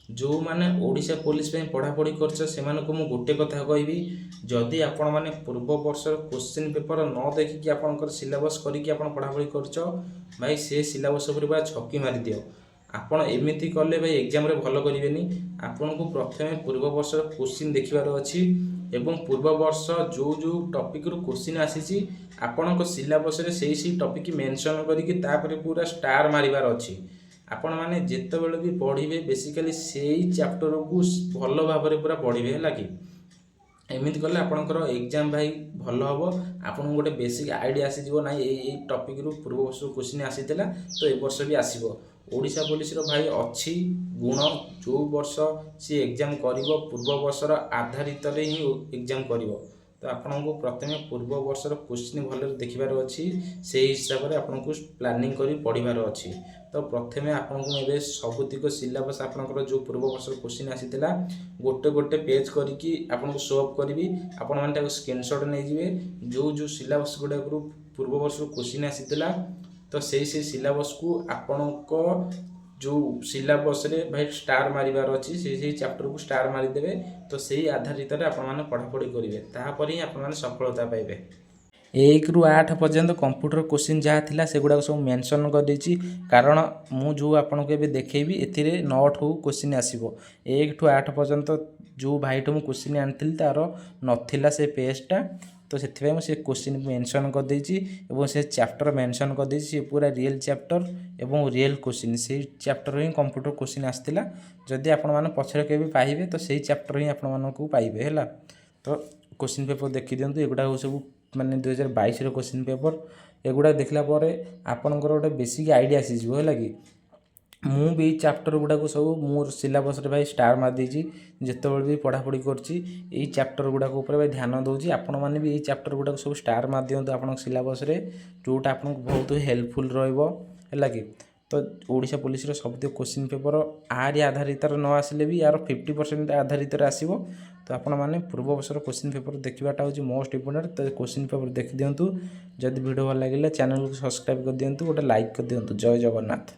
जो माने ओडिशा पुलिस पे पढ़ापढ़ी करछ सेमानकु मु गोटे कथा कहबी जदि आपण माने पूर्व वर्षर क्वेश्चन पेपर न देखिकी आपणकर सिलेबस करिकी आपण पढ़ापढ़ी करछ भाई से सिलेबस उपर बा छक्की मारि दियो। आपण एमिति कले भाई एग्जाम रे भलो करिवेनी। आपनको प्रथमे पूर्व वर्षर क्वेश्चन देखिबार अछि एवं पूर्व वर्ष जो जो टॉपिक रु क्वेश्चन आसीची आपणको सिलेबस रे सेही टॉपिक मेंशन करिकी तापर पूरा स्टार मारिबार अछि। आपण माने जेतेबेले भी पढ़िबे बेसिकली सेही चैप्टर को भलो भाबरे पूरा पढ़िबे हैला कि एमिति कले आपणकर एग्जाम भाई भलो हबो। आपन गोटे बेसिक आइडिया आसी जीवो नाइ ए टॉपिक रु पूर्व वर्ष क्वेश्चन आसीतला तो ए वर्ष भी आसीबो। ओडिशा पुलिस रो भाई अछि गुण जो वर्ष सी एग्जाम करिवो पूर्व वर्षर आधारित रे ही एग्जाम करिवो। तो आपनको प्रथमे पूर्व वर्षर क्वेश्चन भलो देखिबार अछि सेही हिसाब रे आपनको प्लानिंग करी पढ़िबार अछि। तो प्रथमे आपनको एबे सबुतिक सिलेबस आपनकर जो पूर्व वर्षर क्वेश्चन आसीतला गोटे गोटे पेज करिकी आपनको शो अप करबी। आपण माने ताको स्क्रीनशॉट नै जिवे जो जो सिलेबस गुडा पूर्व वर्ष क्वेश्चन आसीतला तो सेही सिलेबस को आपनको जो सिलेबस रे भाई स्टार मारिबार अछि सेही चैप्टर को स्टार मारि देबे। तो सेही आधारित रे आपण माने पढ़ापढ़ी करिवे ताहा ही आपण माने सफलता पाइबे। 1 ରୁ 8 पर्यंत कंप्यूटर क्वेश्चन जहाँ थिला सेगुड़ा सब मेंशन कर देछि कारण मु जो आपनको एबे देखैबी एथिरे 9 ठू क्वेश्चन आसीबो। 1 ଠୁ 8 पर्यंत जो भाईठू मु क्वेश्चन आनथिल तार नथिला से पेजटा तो सेथिबे मु से क्वेश्चन मेंशन कर देछि एवं से चैप्टर मेंशन कर देछि से पूरा रियल चैप्टर एवं रियल क्वेश्चन से चैप्टर ही कंप्यूटर क्वेश्चन आस्थिला। जदि आपण माने पछरे केबे पाइबे तो सेही चैप्टर ही आपण मानकू पाइबे हैला। तो क्वेश्चन पेपर देखि दियंतु एगुडा सब माने 2022 रो क्वेश्चन पेपर एगुडा देखला परे आपनकर गोटे बेसिक आइडिया आसी जिवो हैला कि मु भी चैप्टर गुडा को सब मोर सिलेबस रे भाई स्टार मार देछि जेतेबेले भी पढ़ापढ़ी करछि एई चैप्टर गुडा को ऊपर भाई ध्यान दउछि। आपण माने भी एई चैप्टर गुडा को सब स्टार मार दियंतु आपण सिलेबस रे जोटा आपण बहुत हेल्पफुल रहइबो हैला कि। तो ओडिशा पुलिस रो सब क्वेश्चन पेपर आरि आधारित न आसिले भी यार 50% आधारित आसीबो। तो आपण माने पूर्व वर्षर क्वेश्चन पेपर देखिबाटा होची मोस्ट इंपोर्टेंट। तो क्वेश्चन पेपर देखि दियंतु। जदि वीडियो भल लागिले चैनल को सब्सक्राइब कर दियंतु गोटे लाइक कर दियंतु। जय जगन्नाथ।